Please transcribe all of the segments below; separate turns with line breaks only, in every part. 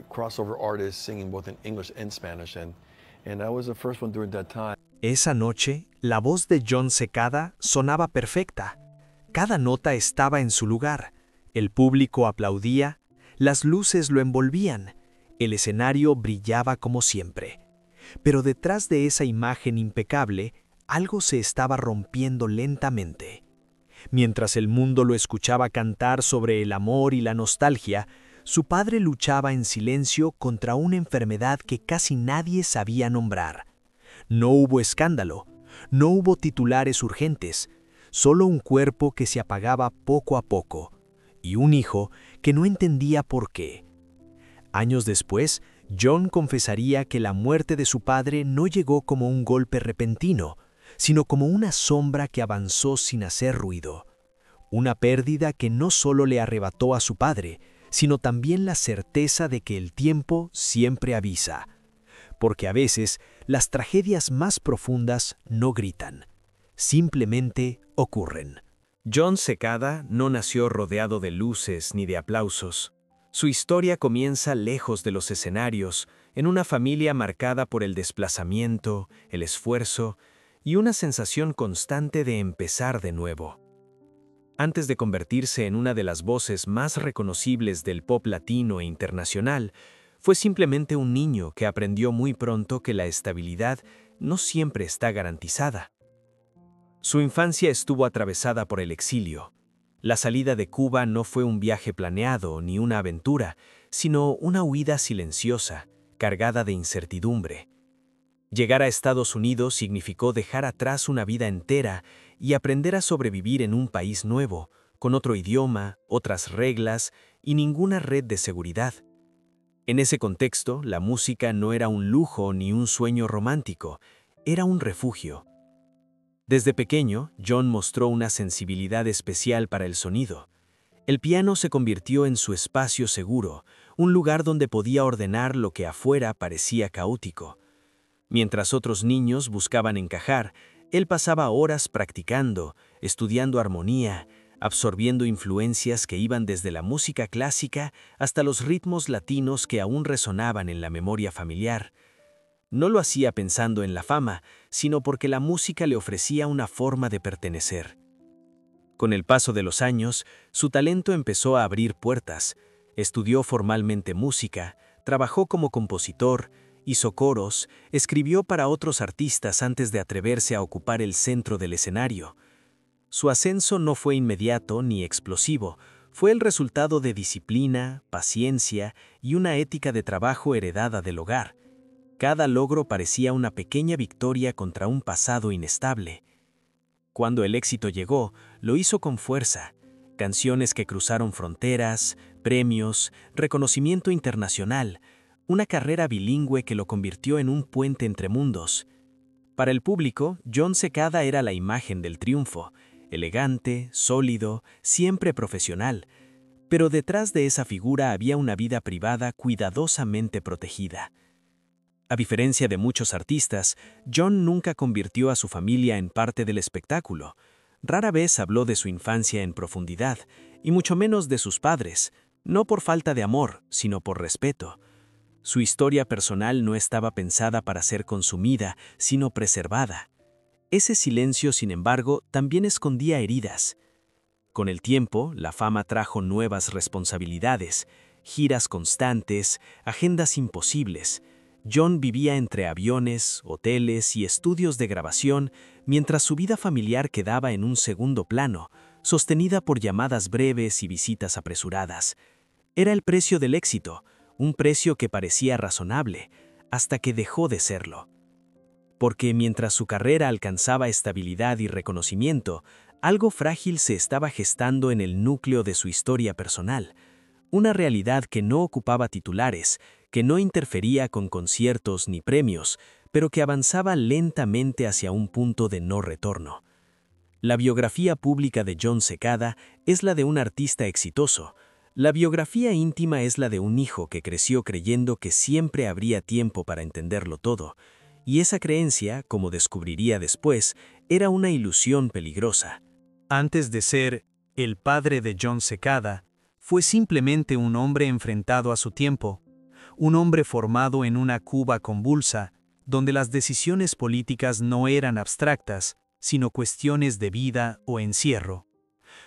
crossover artists singing both in English and Spanish, and I was the first one during that time.
Esa noche, la voz de Jon Secada sonaba perfecta. Cada nota estaba en su lugar. El público aplaudía, las luces lo envolvían, el escenario brillaba como siempre. Pero detrás de esa imagen impecable, algo se estaba rompiendo lentamente. Mientras el mundo lo escuchaba cantar sobre el amor y la nostalgia, su padre luchaba en silencio contra una enfermedad que casi nadie sabía nombrar. No hubo escándalo, no hubo titulares urgentes, solo un cuerpo que se apagaba poco a poco, y un hijo que no entendía por qué. Años después, Jon confesaría que la muerte de su padre no llegó como un golpe repentino, sino como una sombra que avanzó sin hacer ruido. Una pérdida que no solo le arrebató a su padre, sino también la certeza de que el tiempo siempre avisa. Porque a veces las tragedias más profundas no gritan, simplemente ocurren.
Jon Secada no nació rodeado de luces ni de aplausos. Su historia comienza lejos de los escenarios, en una familia marcada por el desplazamiento, el esfuerzo y una sensación constante de empezar de nuevo. Antes de convertirse en una de las voces más reconocibles del pop latino e internacional, fue simplemente un niño que aprendió muy pronto que la estabilidad no siempre está garantizada. Su infancia estuvo atravesada por el exilio. La salida de Cuba no fue un viaje planeado ni una aventura, sino una huida silenciosa, cargada de incertidumbre. Llegar a Estados Unidos significó dejar atrás una vida entera y aprender a sobrevivir en un país nuevo, con otro idioma, otras reglas y ninguna red de seguridad. En ese contexto, la música no era un lujo ni un sueño romántico, era un refugio. Desde pequeño, Jon mostró una sensibilidad especial para el sonido. El piano se convirtió en su espacio seguro, un lugar donde podía ordenar lo que afuera parecía caótico. Mientras otros niños buscaban encajar, él pasaba horas practicando, estudiando armonía, absorbiendo influencias que iban desde la música clásica hasta los ritmos latinos que aún resonaban en la memoria familiar. No lo hacía pensando en la fama, sino porque la música le ofrecía una forma de pertenecer. Con el paso de los años, su talento empezó a abrir puertas. Estudió formalmente música, trabajó como compositor, hizo coros, escribió para otros artistas antes de atreverse a ocupar el centro del escenario. Su ascenso no fue inmediato ni explosivo, fue el resultado de disciplina, paciencia y una ética de trabajo heredada del hogar. Cada logro parecía una pequeña victoria contra un pasado inestable. Cuando el éxito llegó, lo hizo con fuerza. Canciones que cruzaron fronteras, premios, reconocimiento internacional, una carrera bilingüe que lo convirtió en un puente entre mundos. Para el público, Jon Secada era la imagen del triunfo, elegante, sólido, siempre profesional, pero detrás de esa figura había una vida privada cuidadosamente protegida. A diferencia de muchos artistas, Jon nunca convirtió a su familia en parte del espectáculo. Rara vez habló de su infancia en profundidad, y mucho menos de sus padres, no por falta de amor, sino por respeto. Su historia personal no estaba pensada para ser consumida, sino preservada. Ese silencio, sin embargo, también escondía heridas. Con el tiempo, la fama trajo nuevas responsabilidades, giras constantes, agendas imposibles. Jon vivía entre aviones, hoteles y estudios de grabación, mientras su vida familiar quedaba en un segundo plano, sostenida por llamadas breves y visitas apresuradas. Era el precio del éxito, un precio que parecía razonable, hasta que dejó de serlo. Porque mientras su carrera alcanzaba estabilidad y reconocimiento, algo frágil se estaba gestando en el núcleo de su historia personal, una realidad que no ocupaba titulares, que no interfería con conciertos ni premios, pero que avanzaba lentamente hacia un punto de no retorno. La biografía pública de Jon Secada es la de un artista exitoso. La biografía íntima es la de un hijo que creció creyendo que siempre habría tiempo para entenderlo todo, y esa creencia, como descubriría después, era una ilusión peligrosa.
Antes de ser el padre de Jon Secada, fue simplemente un hombre enfrentado a su tiempo. un hombre formado en una Cuba convulsa, donde las decisiones políticas no eran abstractas, sino cuestiones de vida o encierro.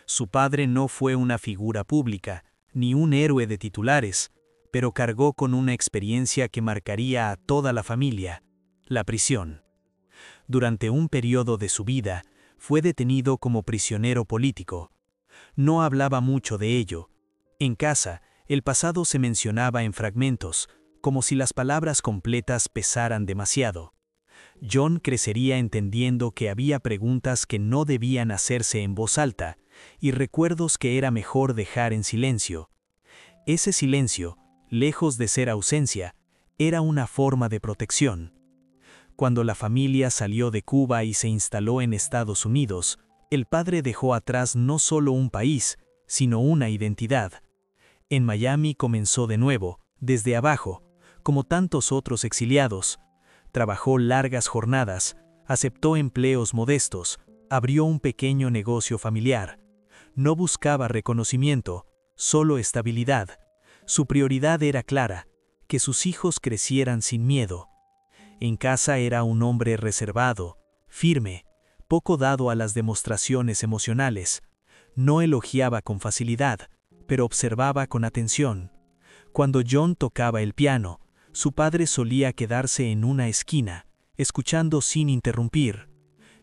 Su padre no fue una figura pública, ni un héroe de titulares, pero cargó con una experiencia que marcaría a toda la familia: la prisión. Durante un periodo de su vida, fue detenido como prisionero político. No hablaba mucho de ello. En casa, el pasado se mencionaba en fragmentos, como si las palabras completas pesaran demasiado. John crecería entendiendo que había preguntas que no debían hacerse en voz alta, y recuerdos que era mejor dejar en silencio. Ese silencio, lejos de ser ausencia, era una forma de protección. Cuando la familia salió de Cuba y se instaló en Estados Unidos, el padre dejó atrás no solo un país, sino una identidad. En Miami comenzó de nuevo, desde abajo, como tantos otros exiliados. Trabajó largas jornadas, aceptó empleos modestos, abrió un pequeño negocio familiar. No buscaba reconocimiento, solo estabilidad. Su prioridad era clara: que sus hijos crecieran sin miedo. En casa era un hombre reservado, firme, poco dado a las demostraciones emocionales. No elogiaba con facilidad, pero observaba con atención. Cuando John tocaba el piano, su padre solía quedarse en una esquina, escuchando sin interrumpir.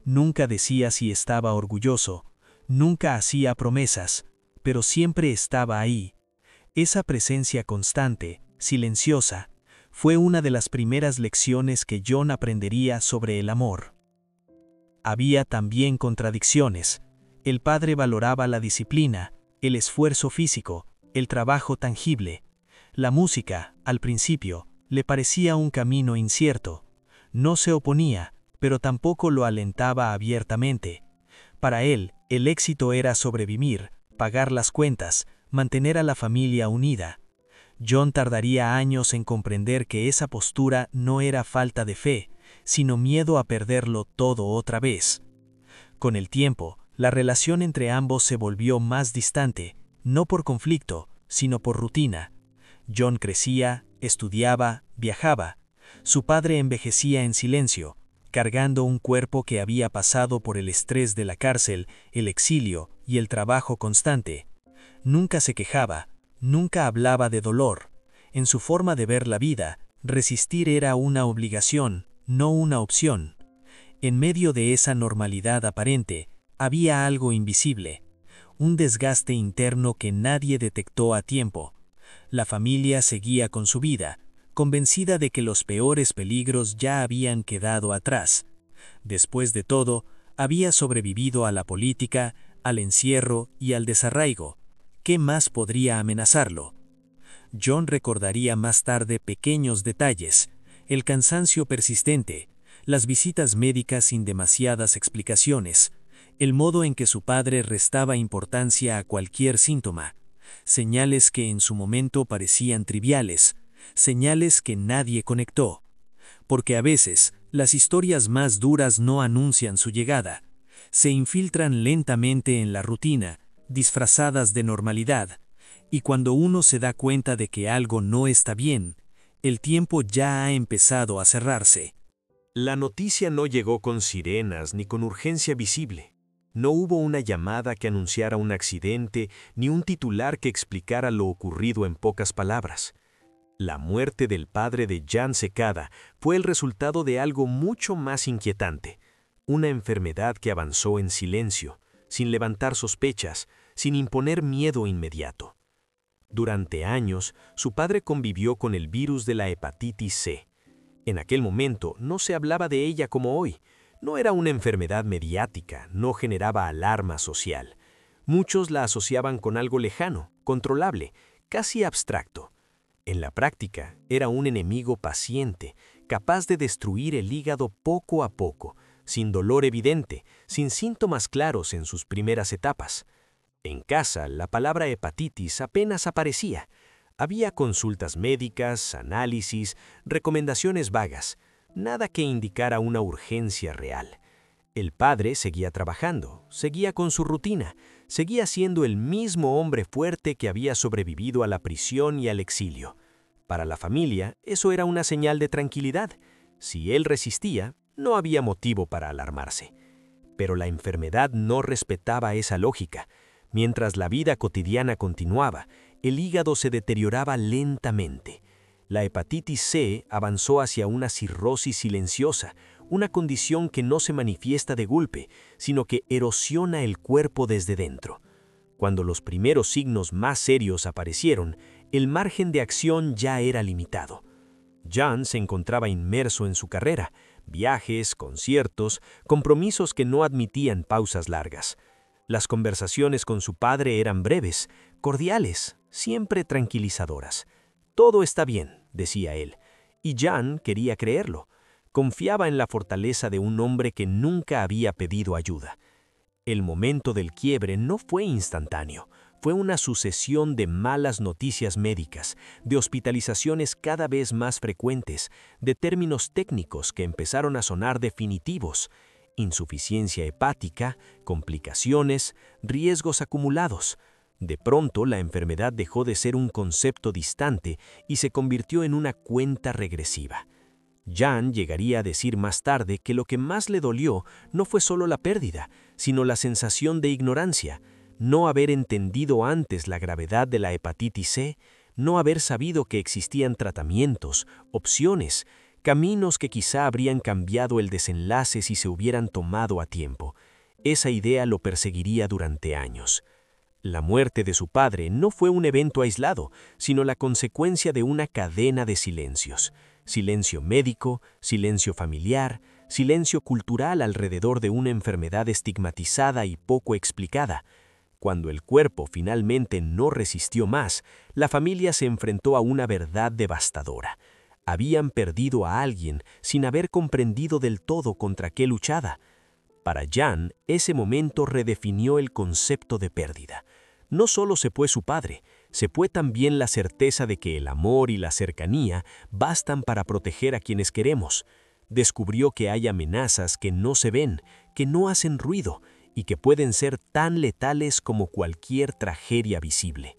Nunca decía si estaba orgulloso, nunca hacía promesas, pero siempre estaba ahí. Esa presencia constante, silenciosa, fue una de las primeras lecciones que John aprendería sobre el amor. Había también contradicciones. El padre valoraba la disciplina, el esfuerzo físico, el trabajo tangible. La música, al principio, le parecía un camino incierto. No se oponía, pero tampoco lo alentaba abiertamente. Para él, el éxito era sobrevivir, pagar las cuentas, mantener a la familia unida. John tardaría años en comprender que esa postura no era falta de fe, sino miedo a perderlo todo otra vez. Con el tiempo, la relación entre ambos se volvió más distante, no por conflicto, sino por rutina. John crecía, estudiaba, viajaba. Su padre envejecía en silencio, cargando un cuerpo que había pasado por el estrés de la cárcel, el exilio y el trabajo constante. Nunca se quejaba, nunca hablaba de dolor. En su forma de ver la vida, resistir era una obligación, no una opción. En medio de esa normalidad aparente, había algo invisible, un desgaste interno que nadie detectó a tiempo. La familia seguía con su vida, convencida de que los peores peligros ya habían quedado atrás. Después de todo, había sobrevivido a la política, al encierro y al desarraigo. ¿Qué más podría amenazarlo? John recordaría más tarde pequeños detalles: el cansancio persistente, las visitas médicas sin demasiadas explicaciones, el modo en que su padre restaba importancia a cualquier síntoma, señales que en su momento parecían triviales, señales que nadie conectó. Porque a veces, las historias más duras no anuncian su llegada, se infiltran lentamente en la rutina, disfrazadas de normalidad, y cuando uno se da cuenta de que algo no está bien, el tiempo ya ha empezado a cerrarse.
La noticia no llegó con sirenas ni con urgencia visible. No hubo una llamada que anunciara un accidente ni un titular que explicara lo ocurrido en pocas palabras. La muerte del padre de Jan Secada fue el resultado de algo mucho más inquietante: una enfermedad que avanzó en silencio, sin levantar sospechas, sin imponer miedo inmediato. Durante años, su padre convivió con el virus de la hepatitis C. En aquel momento no se hablaba de ella como hoy. No era una enfermedad mediática, no generaba alarma social. Muchos la asociaban con algo lejano, controlable, casi abstracto. En la práctica, era un enemigo paciente, capaz de destruir el hígado poco a poco, sin dolor evidente, sin síntomas claros en sus primeras etapas. En casa, la palabra hepatitis apenas aparecía. Había consultas médicas, análisis, recomendaciones vagas, nada que indicara una urgencia real. El padre seguía trabajando, seguía con su rutina, seguía siendo el mismo hombre fuerte que había sobrevivido a la prisión y al exilio. Para la familia, eso era una señal de tranquilidad. Si él resistía, no había motivo para alarmarse. Pero la enfermedad no respetaba esa lógica. Mientras la vida cotidiana continuaba, el hígado se deterioraba lentamente. La hepatitis C avanzó hacia una cirrosis silenciosa, una condición que no se manifiesta de golpe, sino que erosiona el cuerpo desde dentro. Cuando los primeros signos más serios aparecieron, el margen de acción ya era limitado. John se encontraba inmerso en su carrera, viajes, conciertos, compromisos que no admitían pausas largas. Las conversaciones con su padre eran breves, cordiales, siempre tranquilizadoras. «Todo está bien», decía él, y John quería creerlo. Confiaba en la fortaleza de un hombre que nunca había pedido ayuda. El momento del quiebre no fue instantáneo, fue una sucesión de malas noticias médicas, de hospitalizaciones cada vez más frecuentes, de términos técnicos que empezaron a sonar definitivos: insuficiencia hepática, complicaciones, riesgos acumulados. De pronto, la enfermedad dejó de ser un concepto distante y se convirtió en una cuenta regresiva. John llegaría a decir más tarde que lo que más le dolió no fue solo la pérdida, sino la sensación de ignorancia, no haber entendido antes la gravedad de la hepatitis C, no haber sabido que existían tratamientos, opciones, caminos que quizá habrían cambiado el desenlace si se hubieran tomado a tiempo. Esa idea lo perseguiría durante años. La muerte de su padre no fue un evento aislado, sino la consecuencia de una cadena de silencios. Silencio médico, silencio familiar, silencio cultural alrededor de una enfermedad estigmatizada y poco explicada. Cuando el cuerpo finalmente no resistió más, la familia se enfrentó a una verdad devastadora. Habían perdido a alguien sin haber comprendido del todo contra qué luchaba. Para John, ese momento redefinió el concepto de pérdida. No solo se fue su padre, se fue también la certeza de que el amor y la cercanía bastan para proteger a quienes queremos. Descubrió que hay amenazas que no se ven, que no hacen ruido y que pueden ser tan letales como cualquier tragedia visible.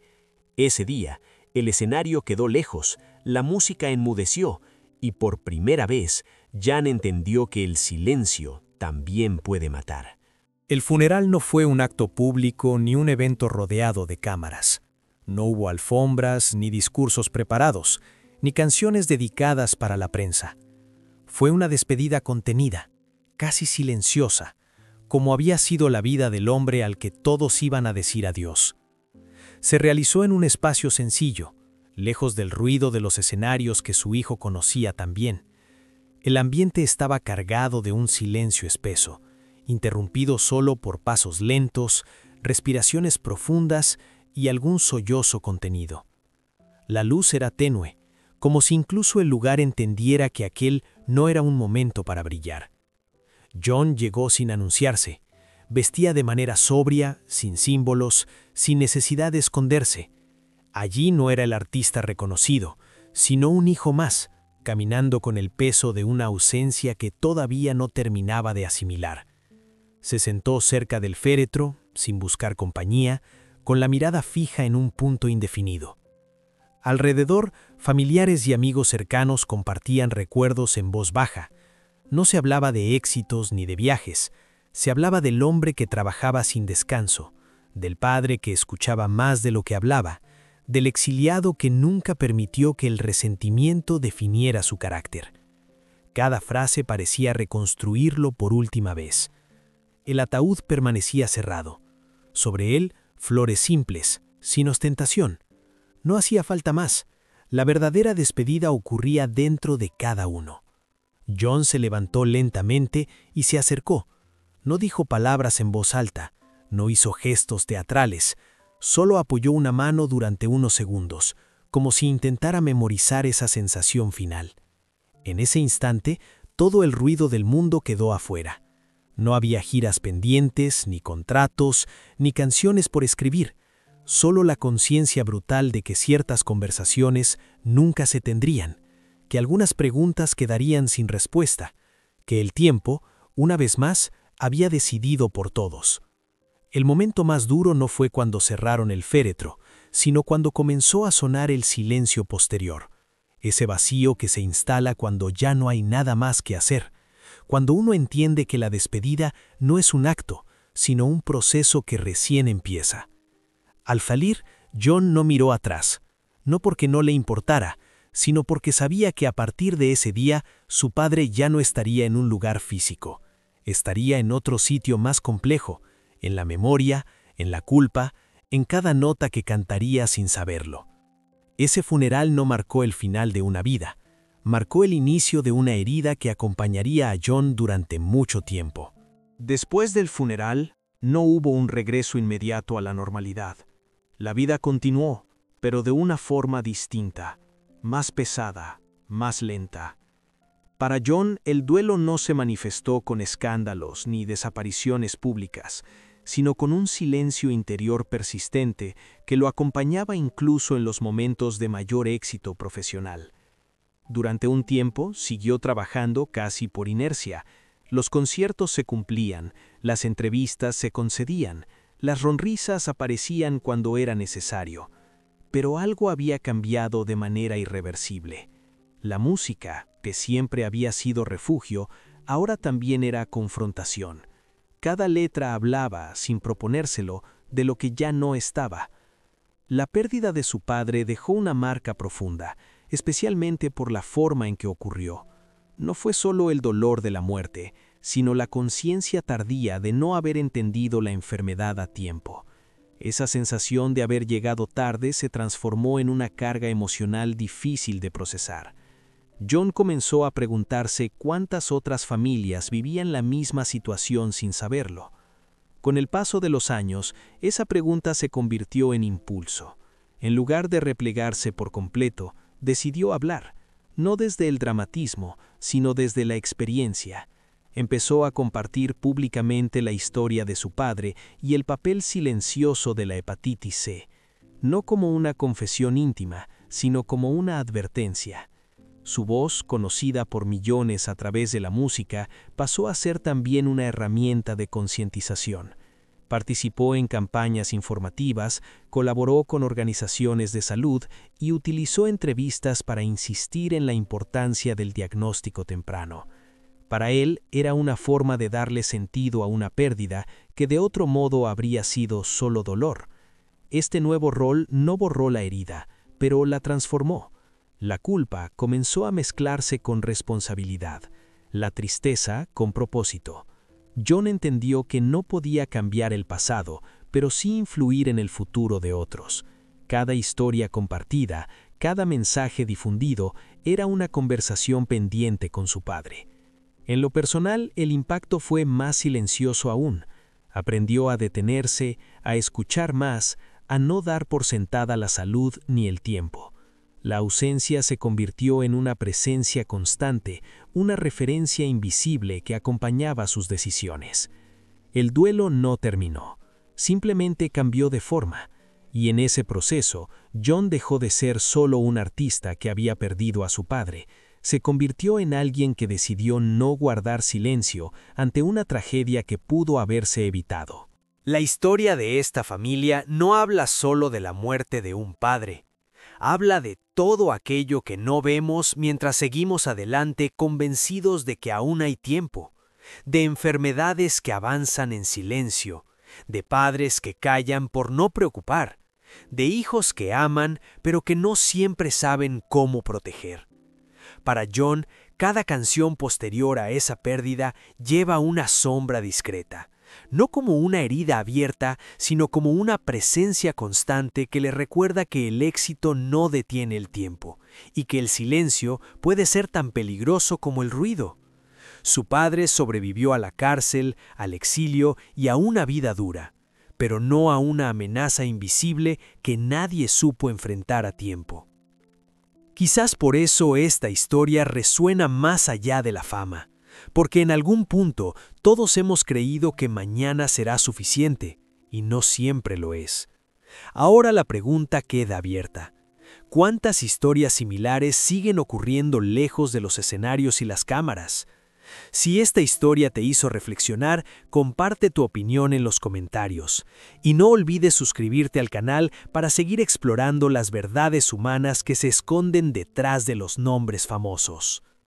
Ese día, el escenario quedó lejos, la música enmudeció y por primera vez, Jan entendió que el silencio también puede matar.
El funeral no fue un acto público ni un evento rodeado de cámaras. No hubo alfombras, ni discursos preparados, ni canciones dedicadas para la prensa. Fue una despedida contenida, casi silenciosa, como había sido la vida del hombre al que todos iban a decir adiós. Se realizó en un espacio sencillo, lejos del ruido de los escenarios que su hijo conocía tan bien. El ambiente estaba cargado de un silencio espeso, interrumpido solo por pasos lentos, respiraciones profundas y algún sollozo contenido. La luz era tenue, como si incluso el lugar entendiera que aquel no era un momento para brillar. John llegó sin anunciarse. Vestía de manera sobria, sin símbolos, sin necesidad de esconderse. Allí no era el artista reconocido, sino un hijo más, caminando con el peso de una ausencia que todavía no terminaba de asimilar. Se sentó cerca del féretro, sin buscar compañía, con la mirada fija en un punto indefinido. Alrededor, familiares y amigos cercanos compartían recuerdos en voz baja. No se hablaba de éxitos ni de viajes, se hablaba del hombre que trabajaba sin descanso, del padre que escuchaba más de lo que hablaba, del exiliado que nunca permitió que el resentimiento definiera su carácter. Cada frase parecía reconstruirlo por última vez. El ataúd permanecía cerrado. Sobre él, flores simples, sin ostentación. No hacía falta más. La verdadera despedida ocurría dentro de cada uno. John se levantó lentamente y se acercó. No dijo palabras en voz alta, no hizo gestos teatrales, solo apoyó una mano durante unos segundos, como si intentara memorizar esa sensación final. En ese instante, todo el ruido del mundo quedó afuera. No había giras pendientes, ni contratos, ni canciones por escribir, solo la conciencia brutal de que ciertas conversaciones nunca se tendrían, que algunas preguntas quedarían sin respuesta, que el tiempo, una vez más, había decidido por todos. El momento más duro no fue cuando cerraron el féretro, sino cuando comenzó a sonar el silencio posterior, ese vacío que se instala cuando ya no hay nada más que hacer, cuando uno entiende que la despedida no es un acto, sino un proceso que recién empieza. Al salir, John no miró atrás, no porque no le importara, sino porque sabía que a partir de ese día su padre ya no estaría en un lugar físico, estaría en otro sitio más complejo, en la memoria, en la culpa, en cada nota que cantaría sin saberlo. Ese funeral no marcó el final de una vida, marcó el inicio de una herida que acompañaría a John durante mucho tiempo. Después del funeral, no hubo un regreso inmediato a la normalidad. La vida continuó, pero de una forma distinta, más pesada, más lenta. Para John, el duelo no se manifestó con escándalos ni desapariciones públicas, sino con un silencio interior persistente que lo acompañaba incluso en los momentos de mayor éxito profesional. Durante un tiempo siguió trabajando casi por inercia. Los conciertos se cumplían, las entrevistas se concedían, las sonrisas aparecían cuando era necesario. Pero algo había cambiado de manera irreversible. La música, que siempre había sido refugio, ahora también era confrontación. Cada letra hablaba, sin proponérselo, de lo que ya no estaba. La pérdida de su padre dejó una marca profunda, especialmente por la forma en que ocurrió. No fue solo el dolor de la muerte, sino la conciencia tardía de no haber entendido la enfermedad a tiempo. Esa sensación de haber llegado tarde se transformó en una carga emocional difícil de procesar. John comenzó a preguntarse cuántas otras familias vivían la misma situación sin saberlo. Con el paso de los años, esa pregunta se convirtió en impulso. En lugar de replegarse por completo, decidió hablar, no desde el dramatismo, sino desde la experiencia. Empezó a compartir públicamente la historia de su padre y el papel silencioso de la hepatitis C, no como una confesión íntima, sino como una advertencia. Su voz, conocida por millones a través de la música, pasó a ser también una herramienta de concientización. Participó en campañas informativas, colaboró con organizaciones de salud y utilizó entrevistas para insistir en la importancia del diagnóstico temprano. Para él era una forma de darle sentido a una pérdida que de otro modo habría sido solo dolor. Este nuevo rol no borró la herida, pero la transformó. La culpa comenzó a mezclarse con responsabilidad, la tristeza con propósito. John entendió que no podía cambiar el pasado, pero sí influir en el futuro de otros. Cada historia compartida, cada mensaje difundido, era una conversación pendiente con su padre. En lo personal, el impacto fue más silencioso aún. Aprendió a detenerse, a escuchar más, a no dar por sentada la salud ni el tiempo. La ausencia se convirtió en una presencia constante, una referencia invisible que acompañaba sus decisiones. El duelo no terminó, simplemente cambió de forma, y en ese proceso, John dejó de ser solo un artista que había perdido a su padre, se convirtió en alguien que decidió no guardar silencio ante una tragedia que pudo haberse evitado.
La historia de esta familia no habla solo de la muerte de un padre. Habla de todo aquello que no vemos mientras seguimos adelante convencidos de que aún hay tiempo, de enfermedades que avanzan en silencio, de padres que callan por no preocupar, de hijos que aman pero que no siempre saben cómo proteger. Para John, cada canción posterior a esa pérdida lleva una sombra discreta. No como una herida abierta, sino como una presencia constante que le recuerda que el éxito no detiene el tiempo y que el silencio puede ser tan peligroso como el ruido. Su padre sobrevivió a la cárcel, al exilio y a una vida dura, pero no a una amenaza invisible que nadie supo enfrentar a tiempo. Quizás por eso esta historia resuena más allá de la fama. Porque en algún punto todos hemos creído que mañana será suficiente, y no siempre lo es. Ahora la pregunta queda abierta. ¿Cuántas historias similares siguen ocurriendo lejos de los escenarios y las cámaras?
Si esta historia te hizo reflexionar, comparte tu opinión en los comentarios. Y no olvides suscribirte al canal para seguir explorando las verdades humanas que se esconden detrás de los nombres famosos.